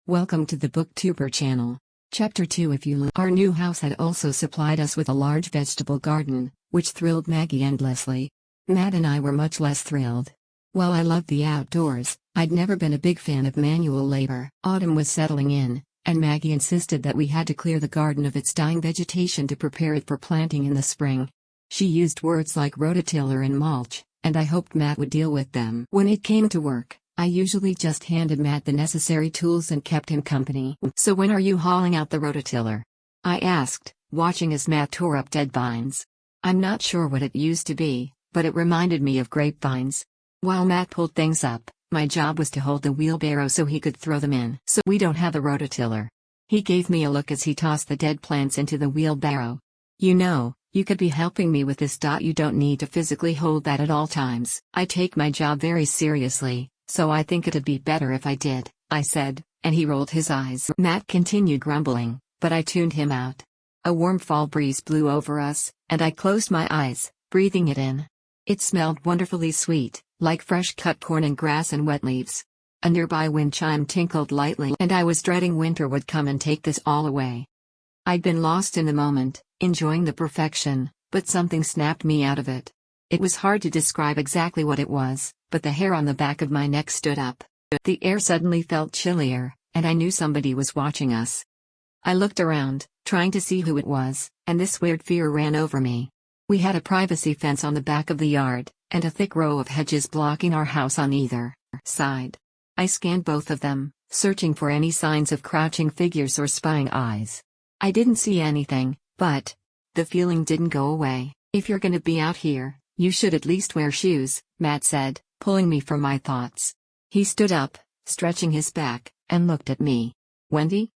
Welcome to the BookTuber channel. Chapter 2. If you look, our new house had also supplied us with a large vegetable garden, which thrilled Maggie endlessly. Matt and I were much less thrilled. While I loved the outdoors, I'd never been a big fan of manual labor. Autumn was settling in, and Maggie insisted that we had to clear the garden of its dying vegetation to prepare it for planting in the spring. She used words like rototiller and mulch, and I hoped Matt would deal with them. When it came to work, I usually just handed Matt the necessary tools and kept him company. "So when are you hauling out the rototiller?" I asked, watching as Matt tore up dead vines. I'm not sure what it used to be, but it reminded me of grapevines. While Matt pulled things up, my job was to hold the wheelbarrow so he could throw them in. "So we don't have a rototiller." He gave me a look as he tossed the dead plants into the wheelbarrow. You could be helping me with this. You don't need to physically hold that at all times. I take my job very seriously, so I think it'd be better if I did, I said, and he rolled his eyes. Matt continued grumbling, but I tuned him out. A warm fall breeze blew over us, and I closed my eyes, breathing it in. It smelled wonderfully sweet, like fresh cut corn and grass and wet leaves. A nearby wind chime tinkled lightly, and I was dreading winter would come and take this all away. I'd been lost in the moment, enjoying the perfection, but something snapped me out of it. It was hard to describe exactly what it was, but the hair on the back of my neck stood up. The air suddenly felt chillier, and I knew somebody was watching us. I looked around, trying to see who it was, and this weird fear ran over me. We had a privacy fence on the back of the yard, and a thick row of hedges blocking our house on either side. I scanned both of them, searching for any signs of crouching figures or spying eyes. I didn't see anything, but the feeling didn't go away. "If you're gonna be out here, you should at least wear shoes," Matt said, pulling me from my thoughts. He stood up, stretching his back, and looked at me. "Wendy?"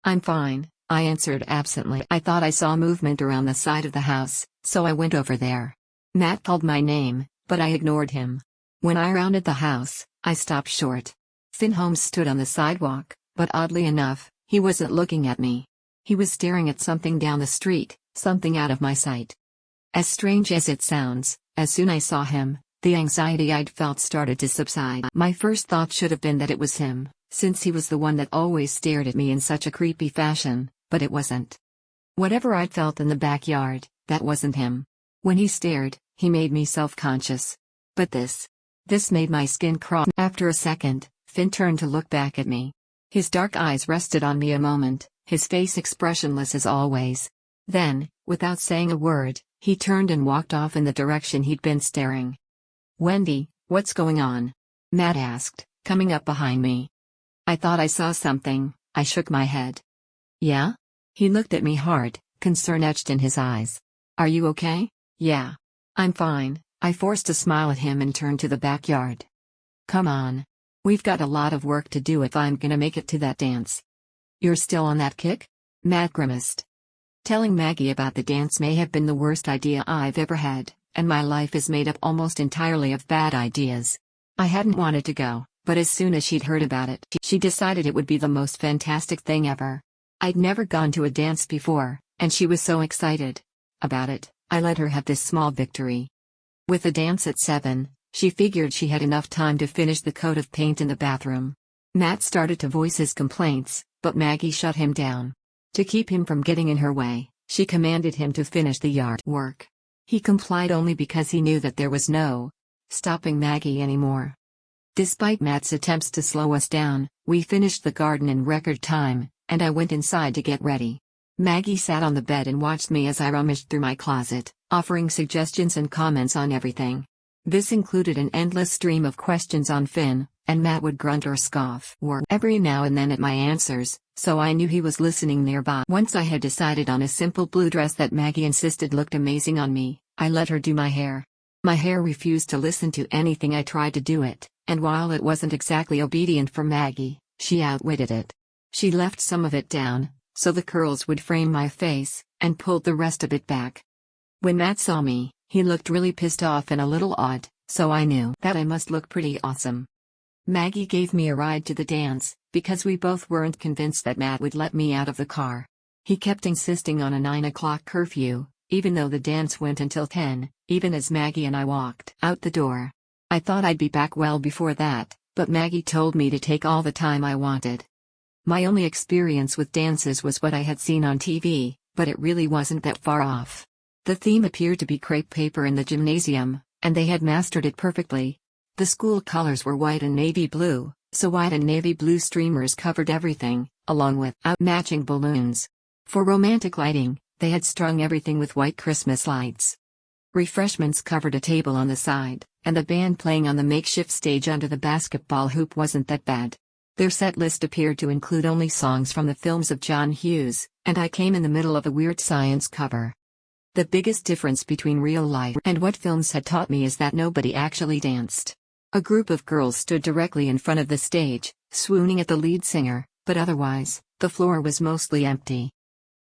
"I'm fine," I answered absently. I thought I saw movement around the side of the house, so I went over there. Matt called my name, but I ignored him. When I rounded the house, I stopped short. Finn Holmes stood on the sidewalk, but oddly enough, he wasn't looking at me. He was staring at something down the street, something out of my sight. As strange as it sounds, as soon as I saw him, the anxiety I'd felt started to subside. My first thought should have been that it was him, since he was the one that always stared at me in such a creepy fashion, but it wasn't. Whatever I'd felt in the backyard, that wasn't him. When he stared, he made me self-conscious. But this made my skin crawl. After a second, Finn turned to look back at me. His dark eyes rested on me a moment, his face expressionless as always. Then, without saying a word, he turned and walked off in the direction he'd been staring. "Wendy, what's going on?" Matt asked, coming up behind me. "I thought I saw something," I shook my head. "Yeah?" He looked at me hard, concern etched in his eyes. "Are you okay?" "Yeah. I'm fine." I forced a smile at him and turned to the backyard. "Come on. We've got a lot of work to do if I'm gonna make it to that dance." "You're still on that kick?" Matt grimaced. Telling Maggie about the dance may have been the worst idea I've ever had, and my life is made up almost entirely of bad ideas. I hadn't wanted to go, but as soon as she'd heard about it, she decided it would be the most fantastic thing ever. I'd never gone to a dance before, and she was so excited about it. I let her have this small victory. With the dance at 7, she figured she had enough time to finish the coat of paint in the bathroom. Matt started to voice his complaints, but Maggie shut him down. To keep him from getting in her way, she commanded him to finish the yard work. He complied only because he knew that there was no stopping Maggie anymore. Despite Matt's attempts to slow us down, we finished the garden in record time, and I went inside to get ready. Maggie sat on the bed and watched me as I rummaged through my closet, offering suggestions and comments on everything. This included an endless stream of questions on Finn, and Matt would grunt or scoff every now and then at my answers, so I knew he was listening nearby. Once I had decided on a simple blue dress that Maggie insisted looked amazing on me, I let her do my hair. My hair refused to listen to anything I tried to do it, and while it wasn't exactly obedient for Maggie, she outwitted it. She left some of it down, so the curls would frame my face, and pulled the rest of it back. When Matt saw me, he looked really pissed off and a little odd, so I knew that I must look pretty awesome. Maggie gave me a ride to the dance, because we both weren't convinced that Matt would let me out of the car. He kept insisting on a 9 o'clock curfew, even though the dance went until 10, even as Maggie and I walked out the door. I thought I'd be back well before that, but Maggie told me to take all the time I wanted. My only experience with dances was what I had seen on TV, but it really wasn't that far off. The theme appeared to be crepe paper in the gymnasium, and they had mastered it perfectly. The school colors were white and navy blue, so white and navy blue streamers covered everything, along with matching balloons. For romantic lighting, they had strung everything with white Christmas lights. Refreshments covered a table on the side, and the band playing on the makeshift stage under the basketball hoop wasn't that bad. Their set list appeared to include only songs from the films of John Hughes, and I came in the middle of a weird science cover. The biggest difference between real life and what films had taught me is that nobody actually danced. A group of girls stood directly in front of the stage, swooning at the lead singer, but otherwise, the floor was mostly empty.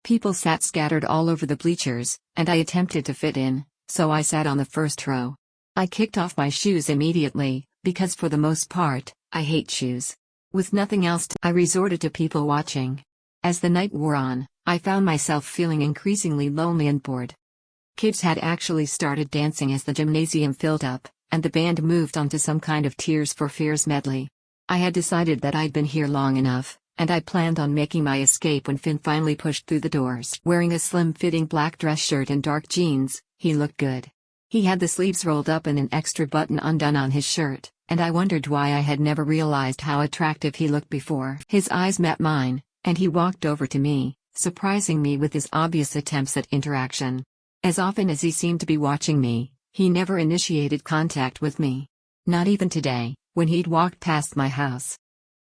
People sat scattered all over the bleachers, and I attempted to fit in, so I sat on the first row. I kicked off my shoes immediately, because for the most part, I hate shoes. With nothing else I resorted to people watching. As the night wore on, I found myself feeling increasingly lonely and bored. Kids had actually started dancing as the gymnasium filled up, and the band moved on to some kind of Tears for Fears medley. I had decided that I'd been here long enough, and I planned on making my escape when Finn finally pushed through the doors. Wearing a slim-fitting black dress shirt and dark jeans, he looked good. He had the sleeves rolled up and an extra button undone on his shirt, and I wondered why I had never realized how attractive he looked before. His eyes met mine, and he walked over to me, surprising me with his obvious attempts at interaction. As often as he seemed to be watching me, he never initiated contact with me. Not even today, when he'd walked past my house.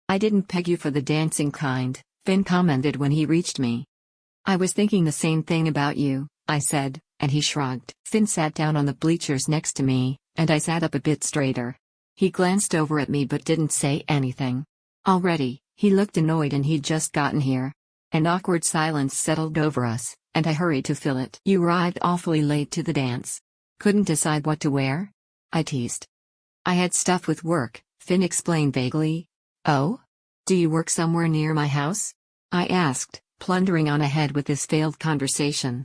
"I didn't peg you for the dancing kind," Finn commented when he reached me. "I was thinking the same thing about you," I said, and he shrugged. Finn sat down on the bleachers next to me, and I sat up a bit straighter. He glanced over at me but didn't say anything. Already, he looked annoyed and he'd just gotten here. An awkward silence settled over us, and I hurried to fill it. "You arrived awfully late to the dance. Couldn't decide what to wear?" I teased. "I had stuff with work," Finn explained vaguely. "Oh? Do you work somewhere near my house?" I asked, plundering on ahead with this failed conversation.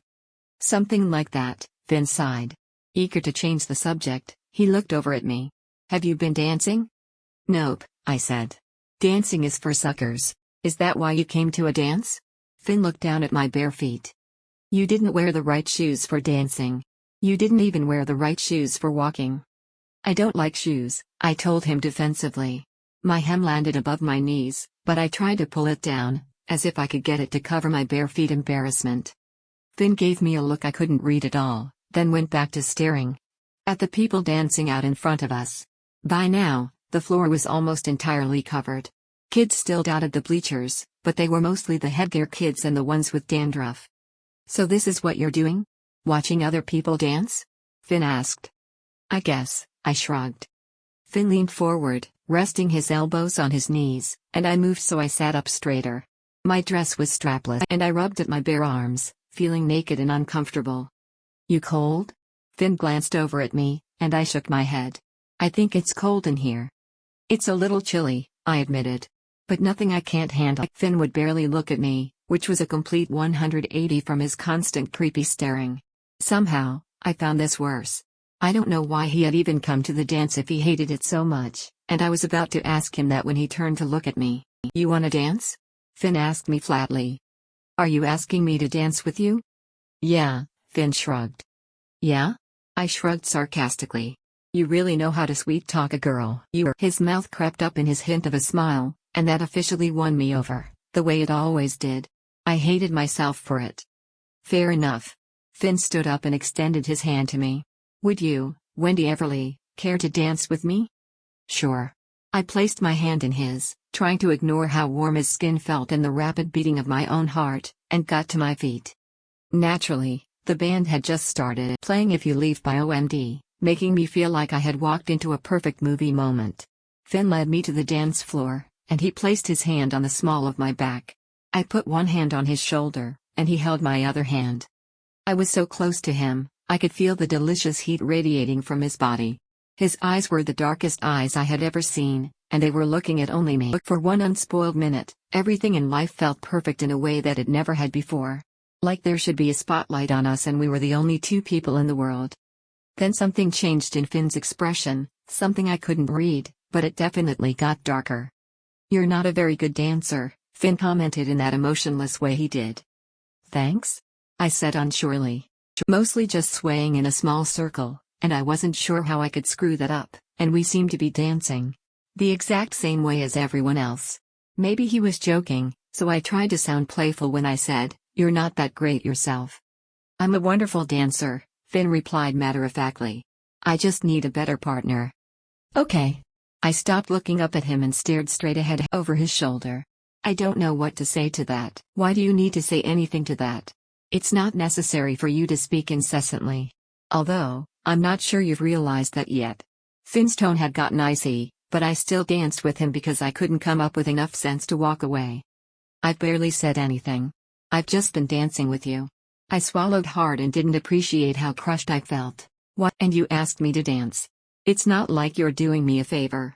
"Something like that," Finn sighed. Eager to change the subject, he looked over at me. "Have you been dancing?" "Nope," I said. "Dancing is for suckers. Is that why you came to a dance?" Finn looked down at my bare feet. "You didn't wear the right shoes for dancing. You didn't even wear the right shoes for walking." "I don't like shoes," I told him defensively. My hem landed above my knees, but I tried to pull it down, as if I could get it to cover my bare feet embarrassment. Finn gave me a look I couldn't read at all, then went back to staring at the people dancing out in front of us. By now, the floor was almost entirely covered. Kids still dotted the bleachers, but they were mostly the headgear kids and the ones with dandruff. "So this is what you're doing? Watching other people dance?" Finn asked. "I guess," I shrugged. Finn leaned forward, resting his elbows on his knees, and I moved so I sat up straighter. My dress was strapless and I rubbed at my bare arms, feeling naked and uncomfortable. "You cold?" Finn glanced over at me, and I shook my head. "I think it's cold in here." "It's a little chilly," I admitted. "But nothing I can't handle." Finn would barely look at me, which was a complete 180 from his constant creepy staring. Somehow, I found this worse. I don't know why he had even come to the dance if he hated it so much, and I was about to ask him that when he turned to look at me. "You wanna dance?" Finn asked me flatly. "Are you asking me to dance with you?" "Yeah," Finn shrugged. "Yeah?" I shrugged sarcastically. "You really know how to sweet-talk a girl." His mouth crept up in his hint of a smile, and that officially won me over, the way it always did. I hated myself for it. "Fair enough." Finn stood up and extended his hand to me. "Would you, Wendy Everly, care to dance with me?" "Sure." I placed my hand in his, trying to ignore how warm his skin felt and the rapid beating of my own heart, and got to my feet. Naturally, the band had just started playing If You Leave by OMD, making me feel like I had walked into a perfect movie moment. Finn led me to the dance floor, and he placed his hand on the small of my back. I put one hand on his shoulder, and he held my other hand. I was so close to him, I could feel the delicious heat radiating from his body. His eyes were the darkest eyes I had ever seen, and they were looking at only me. For one unspoiled minute, everything in life felt perfect in a way that it never had before. Like there should be a spotlight on us and we were the only two people in the world. Then something changed in Finn's expression, something I couldn't read, but it definitely got darker. "You're not a very good dancer," Finn commented in that emotionless way he did. Thanks? I said unsurely. Mostly just swaying in a small circle, and I wasn't sure how I could screw that up, and we seemed to be dancing the exact same way as everyone else. Maybe he was joking, so I tried to sound playful when I said, "You're not that great yourself." "I'm a wonderful dancer," Finn replied matter-of-factly. "I just need a better partner." Okay. I stopped looking up at him and stared straight ahead over his shoulder. I don't know what to say to that. Why do you need to say anything to that? It's not necessary for you to speak incessantly. Although, I'm not sure you've realized that yet. Finn's tone had gotten icy, but I still danced with him because I couldn't come up with enough sense to walk away. I've barely said anything. I've just been dancing with you. I swallowed hard and didn't appreciate how crushed I felt. What? And you asked me to dance? It's not like you're doing me a favor.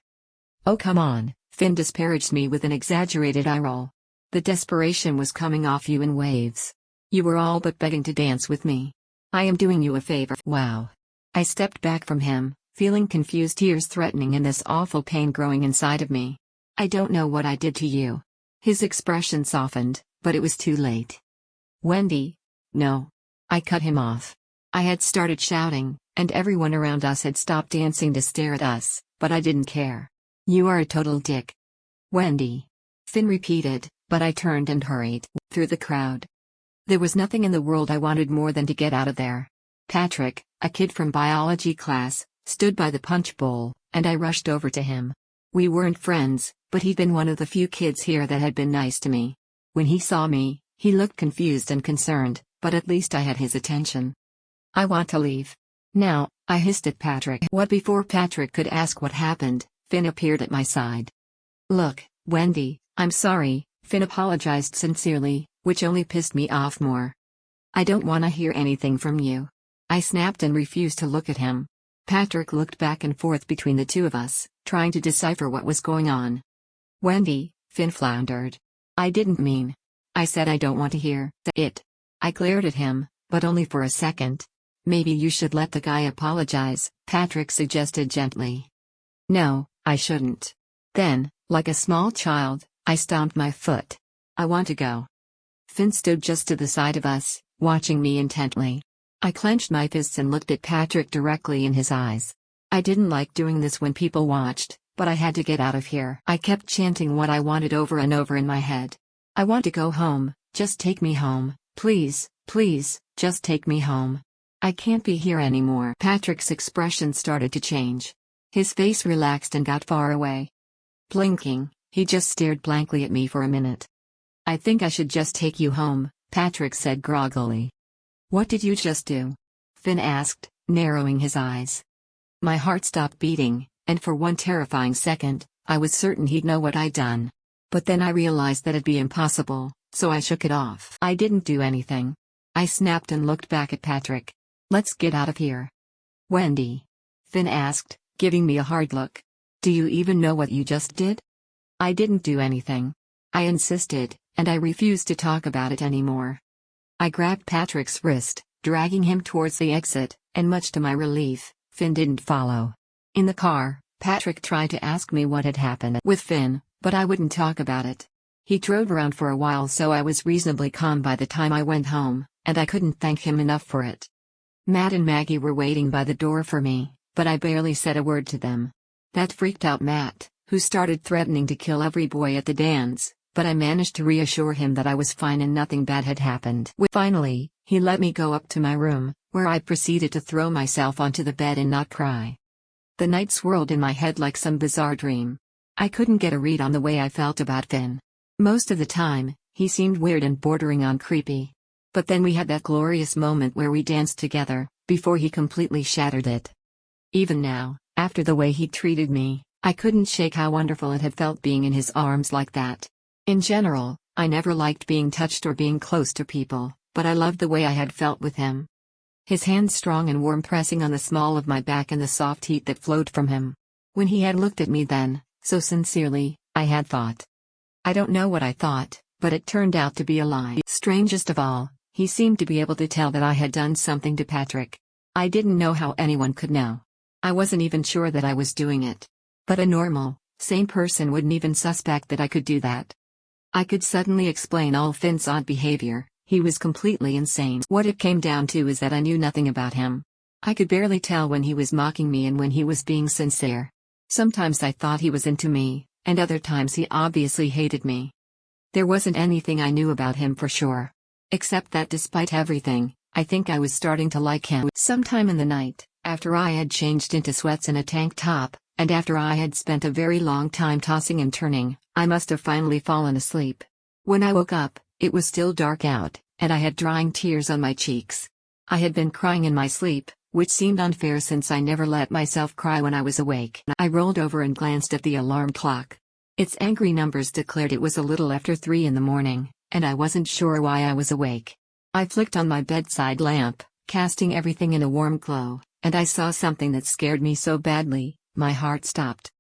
Oh come on, Finn disparaged me with an exaggerated eye roll. The desperation was coming off you in waves. You were all but begging to dance with me. I am doing you a favor. Wow. I stepped back from him, feeling confused, tears threatening and this awful pain growing inside of me. I don't know what I did to you. His expression softened, but it was too late. Wendy. No. I cut him off. I had started shouting, and everyone around us had stopped dancing to stare at us, but I didn't care. You are a total dick. Wendy. Finn repeated, but I turned and hurried through the crowd. There was nothing in the world I wanted more than to get out of there. Patrick, a kid from biology class, stood by the punch bowl, and I rushed over to him. We weren't friends, but he'd been one of the few kids here that had been nice to me. When he saw me, he looked confused and concerned, but at least I had his attention. I want to leave. Now, I hissed at Patrick. What? Before Patrick could ask what happened, Finn appeared at my side. Look, Wendy, I'm sorry, Finn apologized sincerely, which only pissed me off more. I don't want to hear anything from you. I snapped and refused to look at him. Patrick looked back and forth between the two of us, trying to decipher what was going on. Wendy, Finn floundered. I didn't mean. I said I don't want to hear it. I glared at him, but only for a second. Maybe you should let the guy apologize, Patrick suggested gently. No, I shouldn't. Then, like a small child, I stomped my foot. I want to go. Finn stood just to the side of us, watching me intently. I clenched my fists and looked at Patrick directly in his eyes. I didn't like doing this when people watched, but I had to get out of here. I kept chanting what I wanted over and over in my head. I want to go home, just take me home, please, please, just take me home. I can't be here anymore. Patrick's expression started to change. His face relaxed and got far away. Blinking, he just stared blankly at me for a minute. I think I should just take you home, Patrick said groggily. What did you just do? Finn asked, narrowing his eyes. My heart stopped beating, and for one terrifying second, I was certain he'd know what I'd done. But then I realized that'd be impossible, so I shook it off. I didn't do anything. I snapped and looked back at Patrick. Let's get out of here. Wendy? Finn asked, giving me a hard look. Do you even know what you just did? I didn't do anything. I insisted, and I refused to talk about it anymore. I grabbed Patrick's wrist, dragging him towards the exit, and much to my relief, Finn didn't follow. In the car, Patrick tried to ask me what had happened with Finn, but I wouldn't talk about it. He drove around for a while, so I was reasonably calm by the time I went home, and I couldn't thank him enough for it. Matt and Maggie were waiting by the door for me, but I barely said a word to them. That freaked out Matt, who started threatening to kill every boy at the dance, but I managed to reassure him that I was fine and nothing bad had happened. Finally, he let me go up to my room, where I proceeded to throw myself onto the bed and not cry. The night swirled in my head like some bizarre dream. I couldn't get a read on the way I felt about Finn. Most of the time, he seemed weird and bordering on creepy. But then we had that glorious moment where we danced together, before he completely shattered it. Even now, after the way he treated me, I couldn't shake how wonderful it had felt being in his arms like that. In general, I never liked being touched or being close to people, but I loved the way I had felt with him. His hands strong and warm pressing on the small of my back and the soft heat that flowed from him. When he had looked at me then, so sincerely, I had thought. I don't know what I thought, but it turned out to be a lie. Strangest of all, he seemed to be able to tell that I had done something to Patrick. I didn't know how anyone could know. I wasn't even sure that I was doing it. But a normal, sane person wouldn't even suspect that I could do that. I could suddenly explain all Finn's odd behavior. He was completely insane. What it came down to is that I knew nothing about him. I could barely tell when he was mocking me and when he was being sincere. Sometimes I thought he was into me, and other times he obviously hated me. There wasn't anything I knew about him for sure. Except that despite everything, I think I was starting to like him. Sometime in the night, after I had changed into sweats and a tank top, and after I had spent a very long time tossing and turning, I must have finally fallen asleep. When I woke up, it was still dark out, and I had drying tears on my cheeks. I had been crying in my sleep, which seemed unfair since I never let myself cry when I was awake. I rolled over and glanced at the alarm clock. Its angry numbers declared it was a little after 3 in the morning, and I wasn't sure why I was awake. I flicked on my bedside lamp, casting everything in a warm glow, and I saw something that scared me so badly, my heart stopped.